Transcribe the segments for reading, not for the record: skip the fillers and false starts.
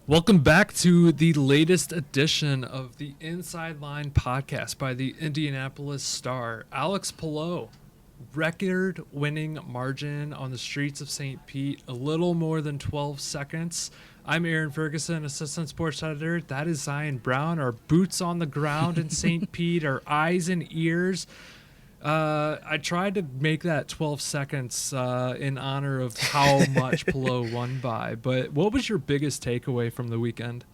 Welcome back to the latest edition of the Inside Line Podcast by the Indianapolis Star. Alex Palou, record-winning margin on the streets of St. Pete, a little more than 12 seconds. I'm Aaron Ferguson, assistant sports editor. That is Zion Brown, our boots on the ground in St. Pete, our eyes and ears. I tried to make that 12 seconds in honor of how much Palou won by. But what was your biggest takeaway from the weekend?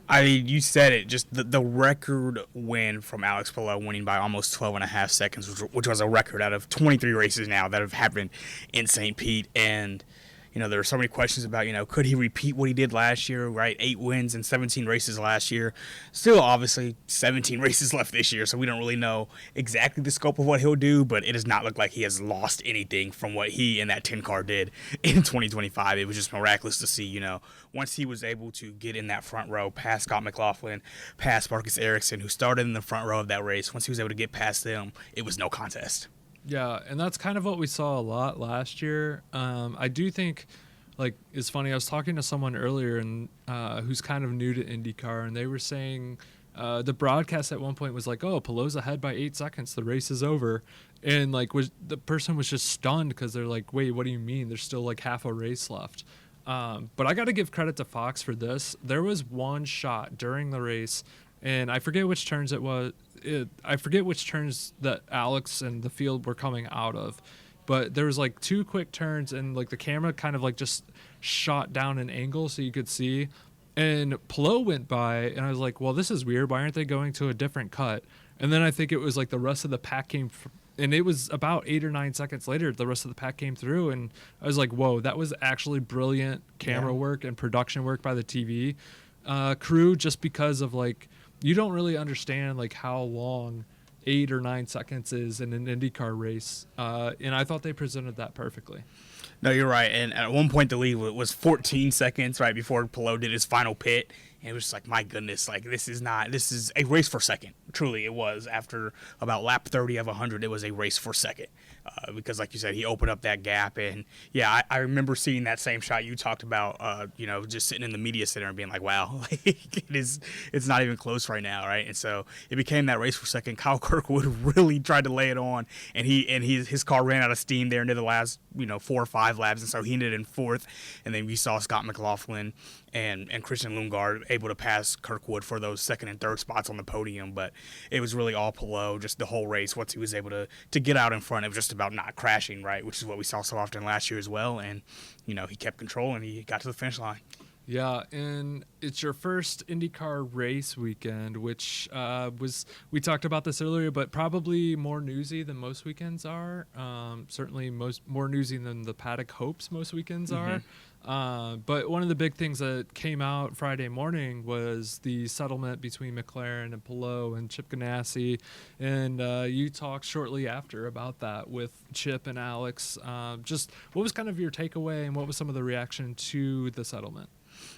I mean, you said it, just the record win from Alex Palou, winning by almost 12 and a half seconds, which was a record out of 23 races now that have happened in St. Pete. And there are so many questions about, could he repeat what he did last year, right? 8 wins and 17 races last year. Still, obviously, 17 races left this year, so we don't really know exactly the scope of what he'll do, but it does not look like he has lost anything from what he and that 10 car did in 2025. It was just miraculous to see, once he was able to get in that front row, past Scott McLaughlin, past Marcus Ericsson, who started in the front row of that race. Once he was able to get past them, it was no contest. Yeah, and that's kind of what we saw a lot last year. I do think, it's funny, I was talking to someone earlier and who's kind of new to IndyCar, and they were saying the broadcast at one point was like, oh, Palou's ahead by 8 seconds, the race is over. And, the person was just stunned because they're like, wait, what do you mean? There's still, half a race left. But I got to give credit to Fox for this. There was one shot during the race, and I forget which turns it was. I forget which turns that Alex and the field were coming out of, but there was 2 quick turns, and the camera kind of just shot down an angle so you could see, and Palou went by, and I was like, well, this is weird. Why aren't they going to a different cut? And then I think it was the rest of the pack came, and it was about 8 or 9 seconds later, the rest of the pack came through, and I was like, whoa, that was actually brilliant camera work and production work by the TV crew, just because of you don't really understand how long 8 or 9 seconds is in an IndyCar race, and I thought they presented that perfectly. No, you're right. And at one point, the lead was 14 seconds right before Palou did his final pit. And it was just my goodness, this is a race for second. Truly, it was. After about lap 30 of 100, it was a race for second. Because, like you said, he opened up that gap. And, yeah, I remember seeing that same shot you talked about, just sitting in the media center and being like, wow, it's not even close right now, right? And so it became that race for second. Kyle Kirkwood really tried to lay it on, and his car ran out of steam there into the last, 4 or 5 laps, and so he ended in 4th. And then we saw Scott McLaughlin and Christian Lundgaard able to pass Kirkwood for those 2nd and 3rd spots on the podium. But it was really all Palou, just the whole race. Once he was able to get out in front, it was just about not crashing, right, which is what we saw so often last year as well. And, he kept control, and he got to the finish line. Yeah, and it's your first IndyCar race weekend, which we talked about this earlier, but probably more newsy than most weekends are. Certainly more newsy than the paddock hopes most weekends are. But one of the big things that came out Friday morning was the settlement between McLaren and Palou and Chip Ganassi, and you talked shortly after about that with Chip and Alex. Just what was kind of your takeaway, and what was some of the reaction to the settlement?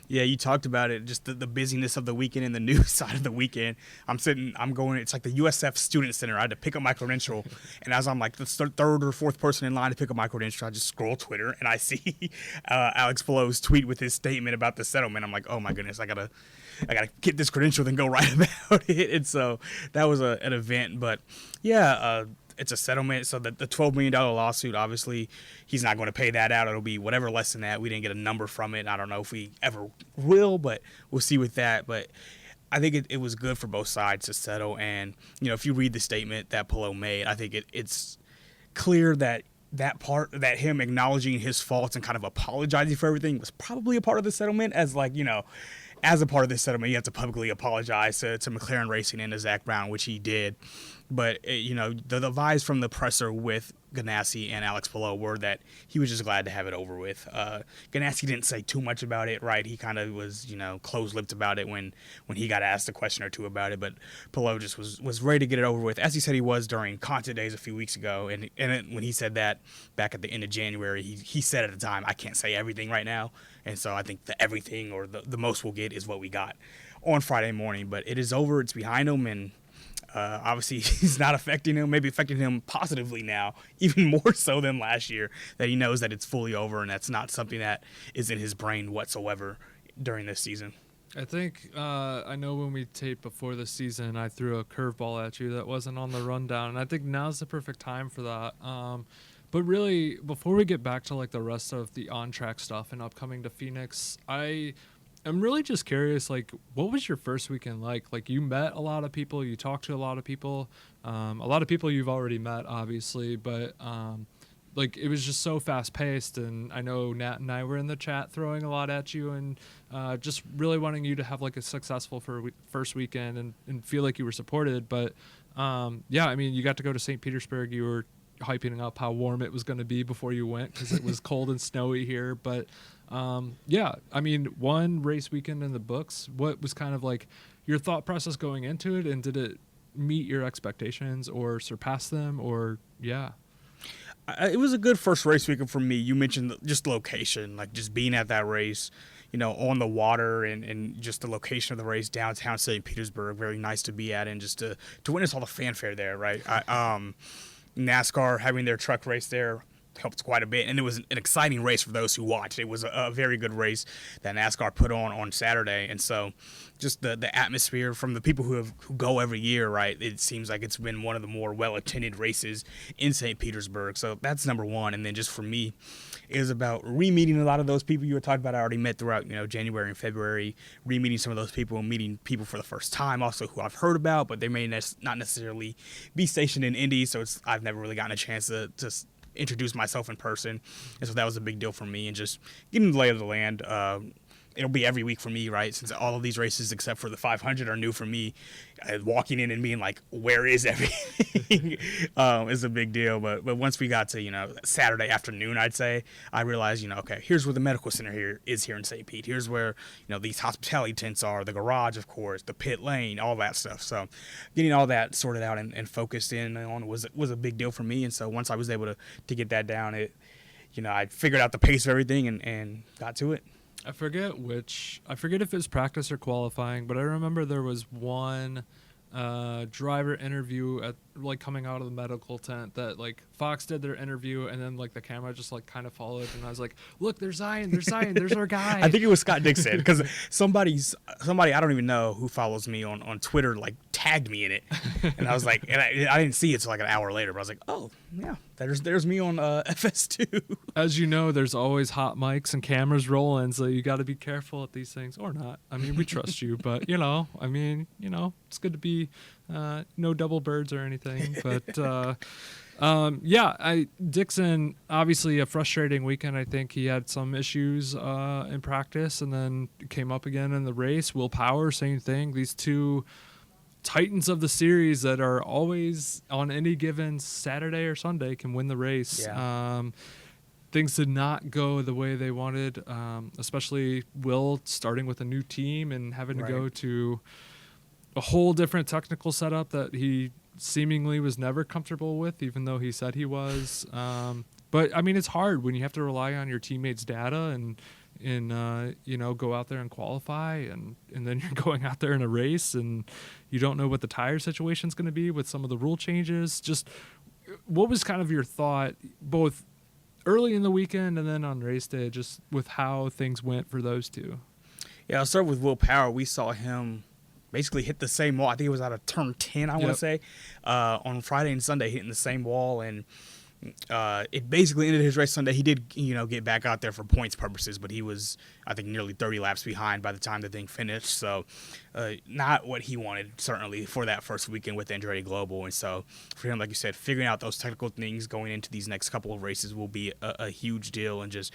Yeah, you talked about it, just the busyness of the weekend and the news side of the weekend. I'm going, it's like the USF Student Center. I had to pick up my credential, and as I'm the 3rd or 4th person in line to pick up my credential, I just scroll Twitter, and I see Alex Palou's tweet with his statement about the settlement. I'm like, oh my goodness, I gotta get this credential, then go write about it. And so that was an event, but yeah, it's a settlement, so the $12 million lawsuit, obviously, he's not going to pay that out. It'll be whatever less than that. We didn't get a number from it. I don't know if we ever will, but we'll see with that. But I think it was good for both sides to settle. And, if you read the statement that Palou made, I think it's clear that part, that him acknowledging his faults and kind of apologizing for everything was probably a part of the settlement, as as a part of this settlement, you have to publicly apologize to McLaren Racing and to Zach Brown, which he did. But, the vibes from the presser with Ganassi and Alex Palou were that he was just glad to have it over with. Ganassi didn't say too much about it, right? He kind of was, close-lipped about it when he got asked a question or two about it. But Palou just was ready to get it over with, as he said he was during Content Days a few weeks ago. And when he said that back at the end of January, he said at the time, I can't say everything right now. And so I think the everything, or the most we'll get, is what we got on Friday morning. But it is over. It's behind him, and obviously he's not affecting him, maybe affecting him positively now, even more so than last year, that he knows that it's fully over, and that's not something that is in his brain whatsoever during this season. I think I know when we taped before the season, I threw a curveball at you that wasn't on the rundown, and I think now's the perfect time for that. But really, before we get back to like the rest of the on-track stuff and upcoming to Phoenix, I'm really just curious, like, what was your first weekend like? Like, you met a lot of people, you talked to a lot of people you've already met, obviously, but like, it was just so fast-paced, and I know Nat and I were in the chat throwing a lot at you, and just really wanting you to have like a successful first weekend and feel like you were supported. But yeah, I mean, you got to go to St. Petersburg. You were hyping up how warm it was going to be before you went because it was cold and snowy here. But yeah, I mean, one race weekend in the books. What was kind of like your thought process going into it, and did it meet your expectations or surpass them? Or yeah. It was a good first race weekend for me. You mentioned just location, like just being at that race, on the water and just the location of the race downtown St. Petersburg. Very nice to be at, and just to witness all the fanfare there, right? NASCAR having their truck race there helped quite a bit, and it was an exciting race for those who watched. It was a very good race that NASCAR put on Saturday, and so just the atmosphere from the people who go every year, right? It seems like it's been one of the more well-attended races in St. Petersburg, so that's number one. And then just for me, it was about re-meeting a lot of those people you were talking about. I already met throughout January and February, re-meeting some of those people and meeting people for the first time, also who I've heard about, but they may not necessarily be stationed in Indy, so I've never really gotten a chance to introduce myself in person, and so that was a big deal for me. And just getting the lay of the land, it'll be every week for me, right? Since all of these races except for the 500 are new for me, walking in and being like, where is everything is a big deal. But once we got to Saturday afternoon, I'd say, I realized okay, here's where the medical center here in St. Pete. Here's where these hospitality tents are, the garage, of course, the pit lane, all that stuff. So getting all that sorted out and focused in on was a big deal for me. And so once I was able to get that down, I figured out the pace of everything and got to it. I forget if it was practice or qualifying, but I remember there was one driver interview at coming out of the medical tent that Fox did their interview, and then the camera just kind of followed, and I was like, look, there's Zion, there's our guy. I think it was Scott Dixon, because somebody I don't even know who follows me on Twitter tagged me in it, and I was like, and I didn't see it till an hour later, but I was like, oh yeah, there's me on FS2. As you know, there's always hot mics and cameras rolling, so you got to be careful at these things, or not. I mean, we trust you, but it's good to be no double birds or anything. But Dixon, obviously a frustrating weekend. I think he had some issues in practice, and then came up again in the race. Will Power, same thing. These two titans of the series that are always on any given Saturday or Sunday can win the race. Yeah. Things did not go the way they wanted, especially Will starting with a new team and having to go to a whole different technical setup that he seemingly was never comfortable with, even though he said he was. But I mean, it's hard when you have to rely on your teammates' data and go out there and qualify, and then you're going out there in a race and you don't know what the tire situation is going to be with some of the rule changes. Just what was kind of your thought both early in the weekend and then on race day, just with how things went for those two? Yeah, I'll start with Will Power. We saw him basically hit the same wall. I think it was out of turn 10, I want to say, on Friday and Sunday, hitting the same wall, and it basically ended his race Sunday. He did, get back out there for points purposes, but he was, I think, nearly 30 laps behind by the time the thing finished. So not what he wanted, certainly, for that first weekend with Andretti Global. And so for him, like you said, figuring out those technical things going into these next couple of races will be a huge deal, and just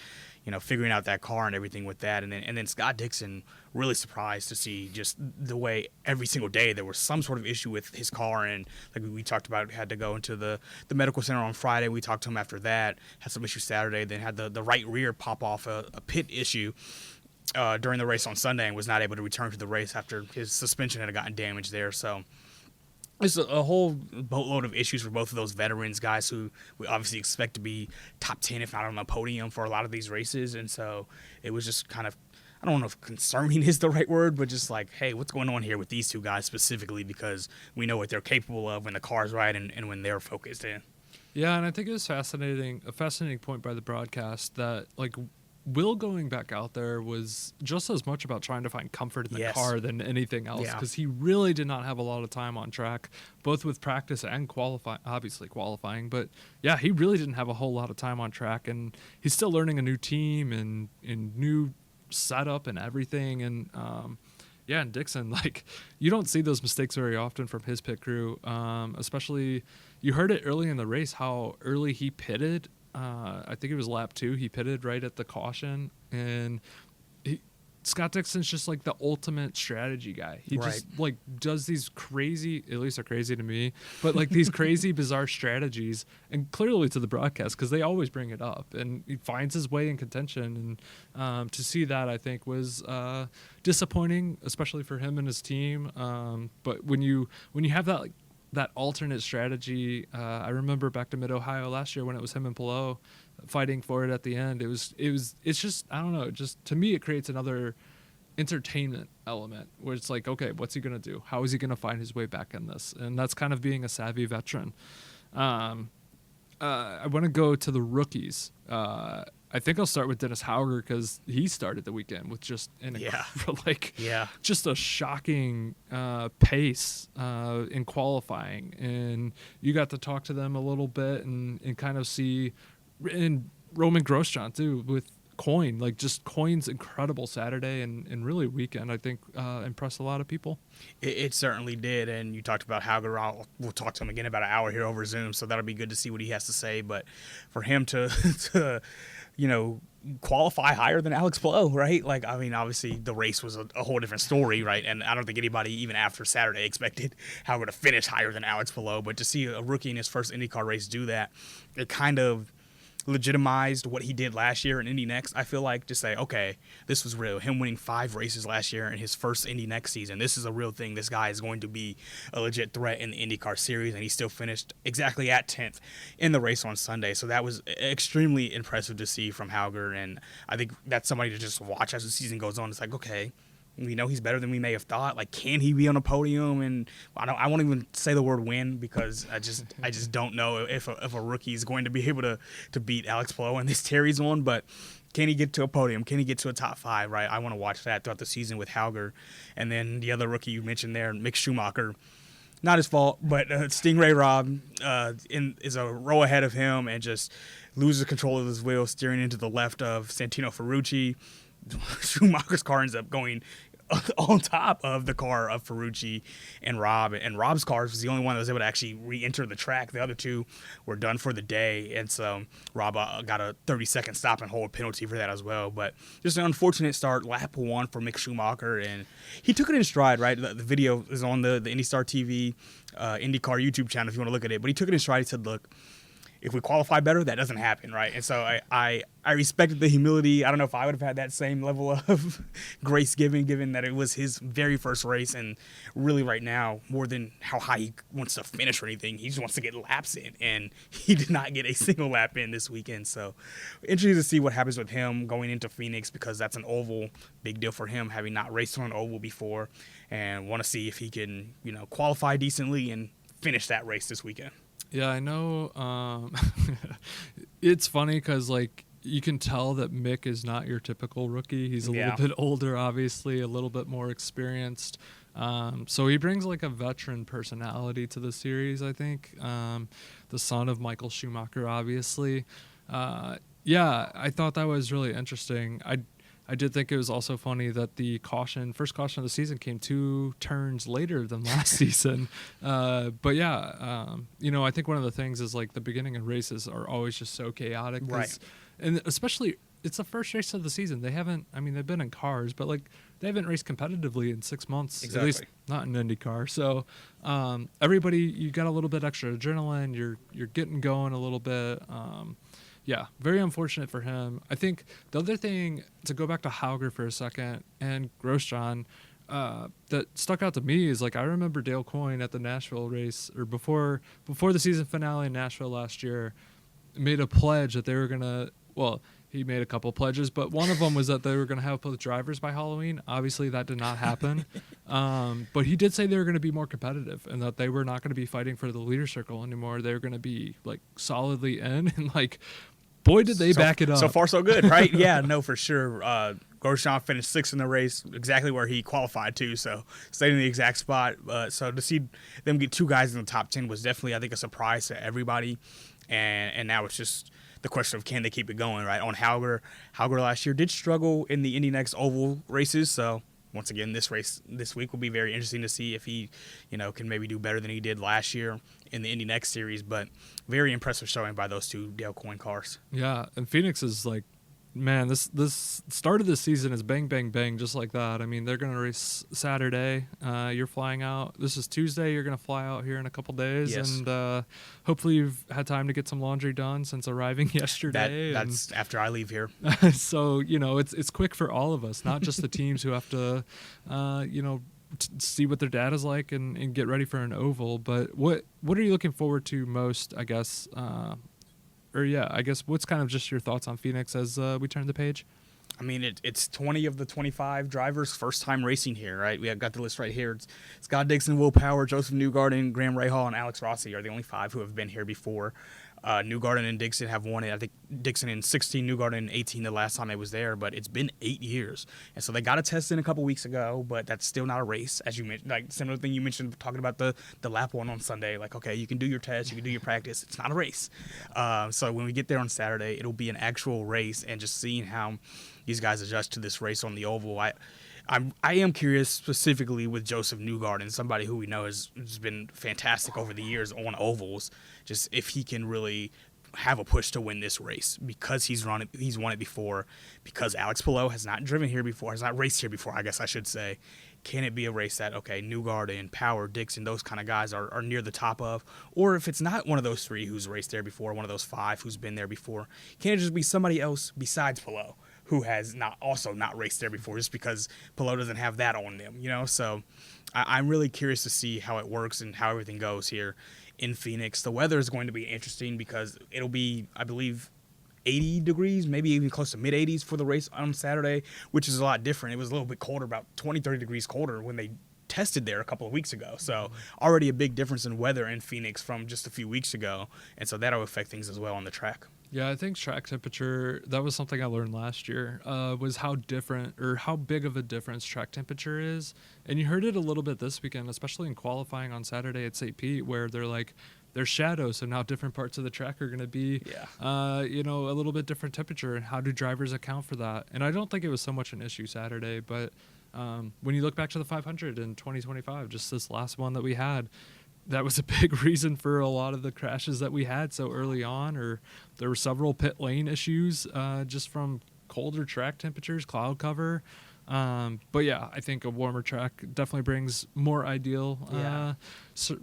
figuring out that car and everything with that. And then Scott Dixon, really surprised to see just the way every single day there was some sort of issue with his car. And like we talked about, had to go into the medical center on Friday. We talked to him after that, had some issues Saturday, then had the right rear pop off a pit issue during the race on Sunday, and was not able to return to the race after his suspension had gotten damaged there. So it's a whole boatload of issues for both of those veterans, guys who we obviously expect to be top 10, if not on the podium, for a lot of these races. And so it was just kind of, I don't know if concerning is the right word, but just hey, what's going on here with these two guys specifically, because we know what they're capable of when the car's right and when they're focused in. Yeah, and I think it was a fascinating point by the broadcast that Will going back out there was just as much about trying to find comfort in the car than anything else, because he really did not have a lot of time on track, both with practice and qualifying. But yeah, he really didn't have a whole lot of time on track, and he's still learning a new team and new setup and everything. And and Dixon, like, you don't see those mistakes very often from his pit crew, especially you heard it early in the race how early he pitted. I think it was lap 2. He pitted right at the caution, and Scott Dixon's just like the ultimate strategy guy. He just like does these crazy, at least they're crazy to me, but like these crazy, bizarre strategies, and clearly to the broadcast because they always bring it up, and he finds his way in contention. And to see that, I think, was disappointing, especially for him and his team. But when you have that that alternate strategy, I remember back to Mid-Ohio last year when it was him and Palou fighting for it at the end. It's just, I don't know, just to me it creates another entertainment element where it's like, okay, what's he gonna do? How is he gonna find his way back in this? And that's kind of being a savvy veteran. I want to go to the rookies. I think I'll start with Dennis Hauger because he started the weekend with just just a shocking pace in qualifying, and you got to talk to them a little bit and kind of see, and Roman Grosjean too with Coyne, like just Coyne's incredible Saturday and really weekend, I think impressed a lot of people. It certainly did, and you talked about Hauger. We'll talk to him again about an hour here over Zoom, so that'll be good to see what he has to say. But for him to qualify higher than Alex Palou, right? Like, I mean, obviously the race was a whole different story, right? And I don't think anybody, even after Saturday, expected Hauger to finish higher than Alex Palou. But to see a rookie in his first IndyCar race do that, it kind of legitimized what he did last year in Indy Next. I feel like, to say, okay, this was real. Him winning 5 races last year in his first Indy Next season, this is a real thing. This guy is going to be a legit threat in the IndyCar series, and he still finished exactly at 10th in the race on Sunday. So that was extremely impressive to see from Hauger, and I think that's somebody to just watch as the season goes on. It's like, okay, we know he's better than we may have thought. Like, can he be on a podium? And I won't even say the word win, because I just don't know if a rookie is going to be able to beat Alex Palou in this series on. But can he get to a podium? Can he get to a top 5? Right? I want to watch that throughout the season with Hauger. And then the other rookie you mentioned there, Mick Schumacher. Not his fault, but Stingray Rob is a row ahead of him and just loses control of his wheel, steering into the left of Santino Ferrucci. Schumacher's car ends up going on top of the car of Ferrucci and Rob, and Rob's car was the only one that was able to actually re-enter the track. The other two were done for the day, and so Rob got a 30-second stop and hold penalty for that as well. But just an unfortunate start, lap 1 for Mick Schumacher, and he took it in stride, right? The video is on the IndyStar TV IndyCar YouTube channel if you want to look at it, but he took it in stride. He said, look, if we qualify better, that doesn't happen, right? And so I respected the humility. I don't know if I would have had that same level of grace given that it was his very first race, and really right now, more than how high he wants to finish or anything, he just wants to get laps in, and he did not get a single lap in this weekend. So interesting to see what happens with him going into Phoenix, because that's an oval, big deal for him, having not raced on an oval before, and want to see if he can, qualify decently and finish that race this weekend. Yeah, I know. It's funny because, like, you can tell that Mick is not your typical rookie. He's a little bit older, obviously, a little bit more experienced. So he brings, like, a veteran personality to the series, I think. The son of Michael Schumacher, obviously. Yeah, I thought that was really interesting. I did think it was also funny that the first caution of the season came 2 turns later than last season. But yeah, I think one of the things is, like, the beginning of races are always just so chaotic. Right. And especially, it's the first race of the season. They've been in cars, but, like, they haven't raced competitively in 6 months. Exactly. At least not in IndyCar. So everybody, you got a little bit extra adrenaline. You're getting going a little bit. Yeah, very unfortunate for him. I think the other thing, to go back to Hauger for a second and Grosjean, that stuck out to me is, like, I remember Dale Coyne at the Nashville race, or before the season finale in Nashville last year, made a pledge that they were going to, well, he made a couple pledges, but one of them was that they were going to have both drivers by Halloween. Obviously, that did not happen. But he did say they were going to be more competitive and that they were not going to be fighting for the leader circle anymore. They were going to be, like, solidly in, and, like, Boy, did they back it up. So far, so good, right? Yeah, no, for sure. Grosjean finished 6th in the race, exactly where he qualified to, so stayed in the exact spot. So to see them get 2 guys in the top 10 was definitely, I think, a surprise to everybody. And now it's just the question of can they keep it going, right? On Hauger last year did struggle in the Indy Next Oval races, so once again, this race this week will be very interesting to see if he, can maybe do better than he did last year in the Indy Next series. But very impressive showing by those 2 Dale Coyne cars. Yeah, and Phoenix is like, man, this start of the season is bang, bang, bang, just like that. I mean, they're going to race Saturday. You're flying out. This is Tuesday. You're going to fly out here in a couple days. Yes. And hopefully you've had time to get some laundry done since arriving yesterday. That's after I leave here. So, it's quick for all of us, not just the teams who have to, see what their data is like and get ready for an oval. But what are you looking forward to most, I guess, I guess what's kind of just your thoughts on Phoenix as we turn the page? I mean, it's 20 of the 25 drivers' first time racing here, right? We have got the list right here. It's Scott Dixon, Will Power, Joseph Newgarden, Graham Rahal, and Alex Rossi are the only 5 who have been here before. Newgarden and Dixon have won it. I think Dixon in 16, Newgarden in 18 the last time they was there, but it's been 8 years. And so they got a test in a couple weeks ago, but that's still not a race, as you mentioned. Like, similar thing you mentioned talking about the lap one on Sunday. Like, okay, you can do your test, you can do your practice. It's not a race. So when we get there on Saturday, it'll be an actual race, and just seeing how these guys adjust to this race on the oval. I am curious specifically with Joseph Newgarden, somebody who we know has been fantastic over the years on ovals, just if he can really have a push to win this race because he's won it before, because Alex Palou has not driven here before, has not raced here before, I guess I should say. Can it be a race that, okay, Newgarden, Power, Dixon, those kind of guys are near the top of? Or if it's not one of those 3 who's raced there before, one of those 5 who's been there before, can it just be somebody else besides Palou who has not raced there before, just because Palou doesn't have that on them, So I'm really curious to see how it works and how everything goes here in Phoenix. The weather is going to be interesting because it'll be, I believe, 80 degrees, maybe even close to mid-80s for the race on Saturday, which is a lot different. It was a little bit colder, about 20, 30 degrees colder when they tested there a couple of weeks ago. So already a big difference in weather in Phoenix from just a few weeks ago. And so that'll affect things as well on the track. Yeah, I think track temperature, that was something I learned last year, was how different or how big of a difference track temperature is. And you heard it a little bit this weekend, especially in qualifying on Saturday at St. Pete, where they're like, there's shadows, so now different parts of the track are going to be, a little bit different temperature, and how do drivers account for that? And I don't think it was so much an issue Saturday, but when you look back to the 500 in 2025, just this last one that we had, that was a big reason for a lot of the crashes that we had so early on, or there were several pit lane issues just from colder track temperatures, cloud cover. But yeah, I think a warmer track definitely brings more ideal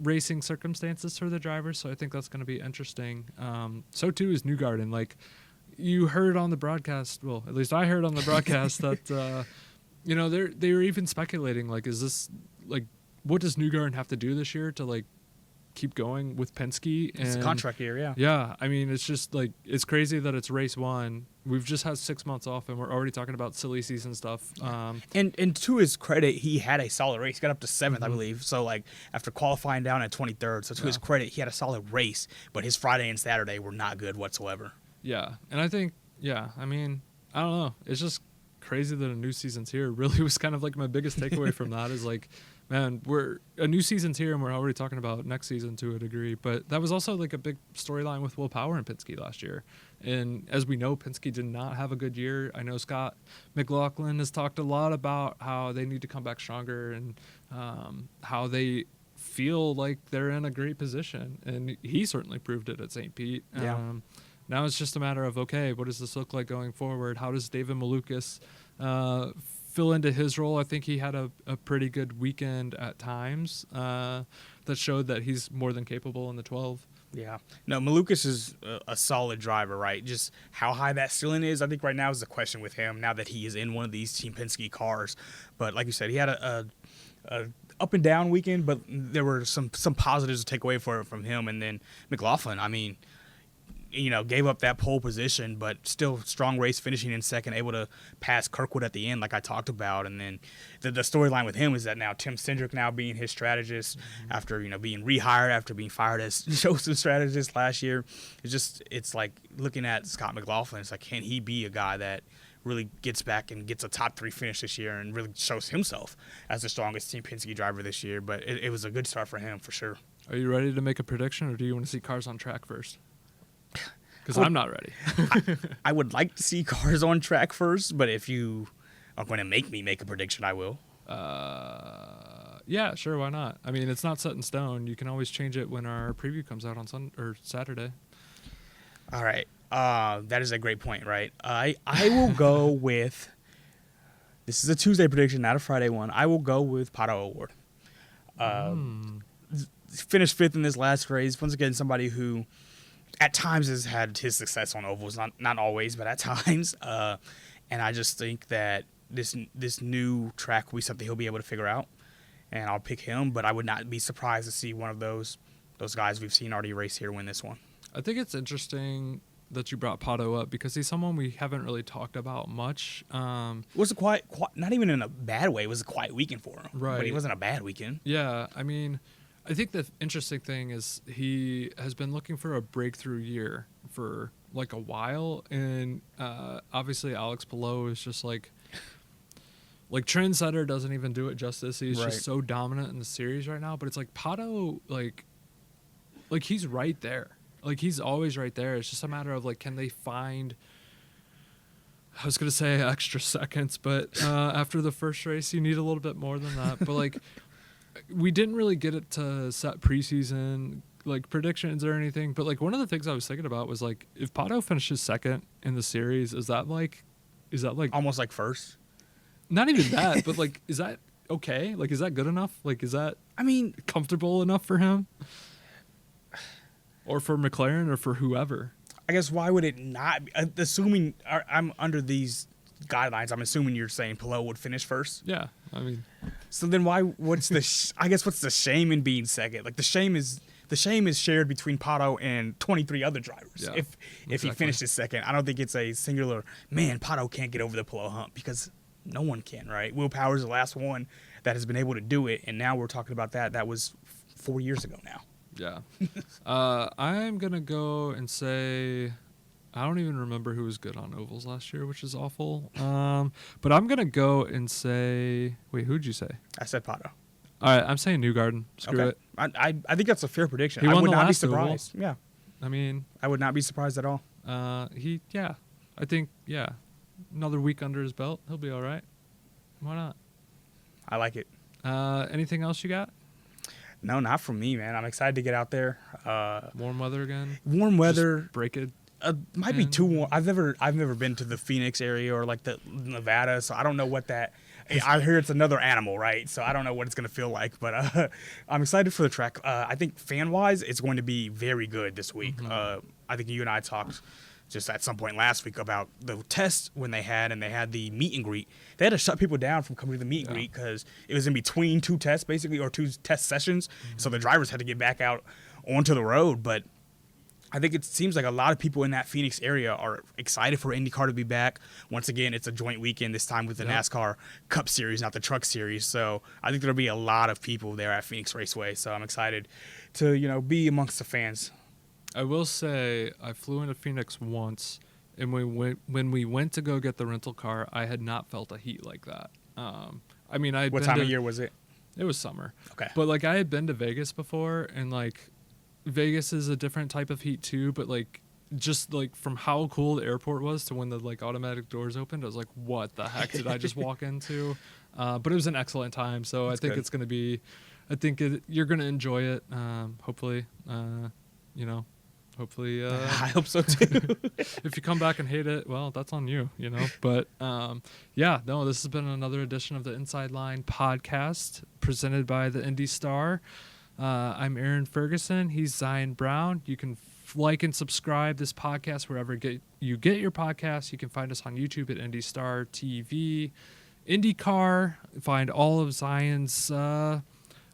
racing circumstances for the drivers. So I think that's going to be interesting. So too is Newgarden. Like you heard on the broadcast, well, at least I heard on the broadcast that, they were even speculating, like, is this like, what does Newgarden have to do this year to like keep going with Penske? And it's a contract year, yeah. Yeah, I mean, it's just like, it's crazy that it's race one. We've just had 6 months off, and we're already talking about silly season stuff. And to his credit, he had a solid race. He got up to 7th, I believe. So, like, after qualifying down at 23rd, so to his credit, he had a solid race. But his Friday and Saturday were not good whatsoever. Yeah, and I think, I mean, I don't know. It's just crazy that a new season's here. Really was kind of like my biggest takeaway from that is like, man, a new season's here and we're already talking about next season to a degree. But that was also like a big storyline with Will Power and Penske last year. And as we know, Penske did not have a good year. I know Scott McLaughlin has talked a lot about how they need to come back stronger and how they feel like they're in a great position. And he certainly proved it at St. Pete. Yeah. Now it's just a matter of, okay, what does this look like going forward? How does David Malukas fill into his role? I think he had a pretty good weekend at times that showed that he's more than capable in the 12. Yeah. No, Malukas is a solid driver, right? Just how high that ceiling is, I think right now is the question with him now that he is in one of these Team Penske cars. But like you said, he had a up and down weekend, but there were some positives to take away from him. And then McLaughlin, I mean, gave up that pole position, but still strong race, finishing in second, able to pass Kirkwood at the end, like I talked about. And then the storyline with him is that now Tim Cindric now being his strategist after being rehired after being fired as Joseph's strategist last year. It's like looking at Scott McLaughlin. It's like, can he be a guy that really gets back and gets a top 3 finish this year and really shows himself as the strongest Team Penske driver this year? But it was a good start for him for sure. Are you ready to make a prediction, or do you want to see cars on track first? Because I'm not ready. I would like to see cars on track first, but if you are going to make me make a prediction, I will. Yeah, sure, why not? I mean, it's not set in stone. You can always change it when our preview comes out on Saturday. All right. That is a great point, right? I will go with, this is a Tuesday prediction, not a Friday one. I will go with Pato O'Ward. Finished 5th in this last race. Once again, somebody who at times has had his success on ovals, not always, but at times. And I just think that this new track will be something he'll be able to figure out, and I'll pick him. But I would not be surprised to see one of those guys we've seen already race here win this one. I think it's interesting that you brought Pato up because he's someone we haven't really talked about much. It was a quiet, not even in a bad way. It was a quiet weekend for him. Right. But it wasn't a bad weekend. Yeah, I mean, I think the interesting thing is he has been looking for a breakthrough year for like a while, and obviously Alex Palou is just like trendsetter doesn't even do it justice. He's Right. just so dominant in the series right now. But it's like Pato, like he's right there. Like he's always right there. It's just a matter of like, can they find? I was gonna say extra seconds, but after the first race, you need a little bit more than that. But like, we didn't really get it to set preseason like predictions or anything. But like, one of the things I was thinking about was like, if Pato finishes second in the series, is that like Almost like first. not even that, but like, is that okay? Like, is that good enough? Like, is that comfortable enough for him, or for McLaren, or for whoever? I guess why would it not be? Assuming I'm under these guidelines, I'm assuming you're saying Palou would finish first. Yeah, I mean, So then what's the I guess what's the shame in being second? Like the shame is shared between Pato and 23 other drivers. Yeah, If he exactly. finishes second, I don't think it's a singular, man, Pato can't get over the Palou hump, because no one can, right? Will Power's the last one that has been able to do it, and now we're talking about that. That was 4 years ago now. yeah. I'm gonna go and say, I don't even remember who was good on ovals last year, which is awful. But I'm gonna go and say, wait, who'd you say? I said Pato. All right, I'm saying Newgarden. Screw it. I think that's a fair prediction. He I won would the not be last oval. surprised. Yeah, I mean, I would not be surprised at all. I think, another week under his belt, he'll be all right. Why not? I like it. Anything else you got? No, not from me, man. I'm excited to get out there. Warm weather again. Warm weather. Just break it. Might be too warm. I've never been to the Phoenix area or like the Nevada, so I don't know what that. I hear it's another animal, right? So I don't know what it's gonna feel like, but I'm excited for the track. I think fan wise, it's going to be very good this week. Mm-hmm. I think you and I talked just at some point last week about the test when they had the meet and greet. They had to shut people down from coming to the meet and greet because it was in between two tests, basically, or two test sessions. Mm-hmm. So the drivers had to get back out onto the road. But I think it seems like a lot of people in that Phoenix area are excited for IndyCar to be back. Once again, it's a joint weekend this time with the NASCAR Cup Series, not the Truck Series. So I think there'll be a lot of people there at Phoenix Raceway. So I'm excited to be amongst the fans. I will say I flew into Phoenix once, and when we went to go get the rental car, I had not felt a heat like that. I mean, What time of year was it? It was summer. Okay. But like I had been to Vegas before, and like Vegas is a different type of heat too. But like just like from how cool the airport was to when the like automatic doors opened, I was like, what the heck did I just walk into? But it was an excellent time. So That's I think good. it's gonna be. I think you're gonna enjoy it. Hopefully. Hopefully, I hope so too. if you come back and hate it, well, that's on you, But this has been another edition of the Inside Line Podcast presented by the Indy Star. I'm Aaron Ferguson. He's Zion Brown. You can like and subscribe this podcast wherever you get your podcasts. You can find us on YouTube at Indy Star TV, IndyCar. Find all of Zion's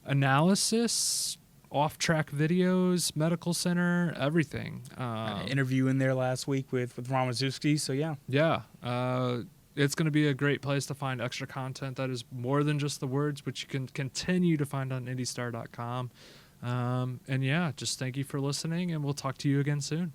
analysis off-track videos, medical center, everything. An interview in there last week with Ramazuski, so yeah. Yeah. It's going to be a great place to find extra content that is more than just the words, which you can continue to find on IndyStar.com. And yeah, just thank you for listening, and we'll talk to you again soon.